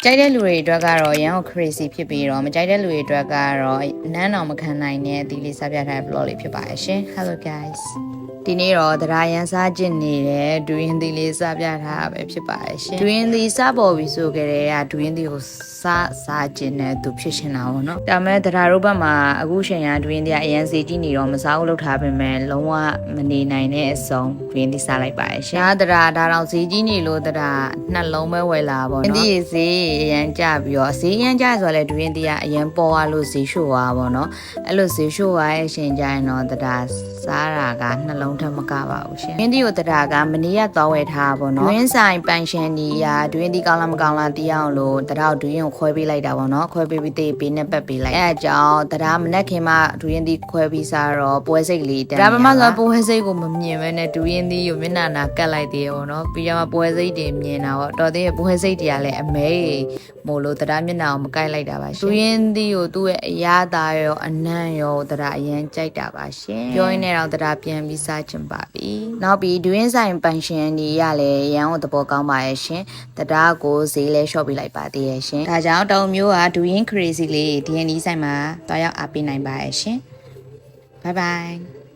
ကြိုက်တဲ့လူတွေအတွက်ကတော့ရန်ကို crazy ဖြစ်ပြီးတော့မကြိုက်တဲ့လူတွေအတွက်ကတော့နန်းတော်မခံနိုင်တဲ့အသီးလေးစပြထားတဲ့ blog လေးဖြစ်ပါတယ်ရှင် Hello guys ဒီနေ့တော့တရားရန်စားကျင်နေတဲ့ဒူရင်သီးလေးစပြထားတာပဲဖြစ်ပါတယ်ရှင်ဒူရင်သီးစပေါ်ပြီးဆိုကြတဲ့ဒူရင်သီးကိုစားကျင်တဲ့သူဖြစ်ရှင်တာပေါ့နော်ဒါမဲ့တရားတို့ဘက်မှာအခုချိန်ကဒူရင်သီးကအရန်စီကြည့်နေတော့မစားဘူးလို့ထားပေမဲ့လုံးဝမနေနိုင်တဲ့အဆုံးဒူရင်သီးစားလိုက်ပါတယ်ရှင်တရားဒါတော့ဈေးကြီးနေလို့တရားနှလုံးပဲဝယ်လာပေါ့နော်ဒီဈေးအရန်ကြပြီးတော့ဈေးရန်ကြဆိုတော့လေဒူရင်သီးကအရန်ပေါ်သွားလို့ဈေးရှို့သွားပေါ့နော်အဲ့လိုဈေးရှို့သွားရဲ့ရှင်ကြရင်တော့တရားစားတာကနှလုံးထက်မကပါဘူးရှင်ဒူရင်သီးကိုတရားကမနေ့ကသွားဝယ်ထားပေါ့နော်ဒူရင်ဆိုင်ပန်ရှင်ဒီရာဒူရင်သီးကောင်းလားမကောင်းလားသိအောင်လို့တရားဒူရင်ကိုခွဲပေးလိုက်တာပေါ့နော်ခွဲပေးပြီးတေးပေးနဲ့ပတ်ပေးလိုက်အဲအကြောင်းတရားမနဲ့ခင်မှဒူရင်သီးခွဲပြီးစားတော့ပွဲစိတ်လေးတန်းဒါပေမဲ့ဆိုပွဲစိတ်ကိုမမြင်ပဲနဲ့ဒူရင်သီးကိုမျက်နှာနာကတ်လိုက်သေးရောနော်ပြီးတော့ပွဲစိတ်တွေမြင်တာပေါ့တော်သေးရဲ့ပွဲစိတ်တွေကလည်းအမဲမို့လို့တရားမျက်နှာကိုမကိုက်လိုက်တာပါရှင်ဒူရင်သီးကိုသူ့ရဲ့အရာသားရောအနံ့ရောတရားအရင်ကြိုက်တာပါရှင်ပြောရင်းနဲ့တော့တရားပြန်ပြီးစားချင်ပါပြီနောက်ပြီးဒူရင်ဆိုင်ပန်ရှင်ဒီရလည်းရန်ကိုသဘောကောင်းပါရဲ့ရှင်တရားကိုဈေးလဲလျှော့ပေးလိုက်ပါသေးရဲ့ရှင်ဒါကြောင့်တောင်မျိုးကဒူရင် crazy လေး DND ဆိုင်မှာတွားရောက်အားပေးနိုင်ပါရဲ့ရှင် bye bye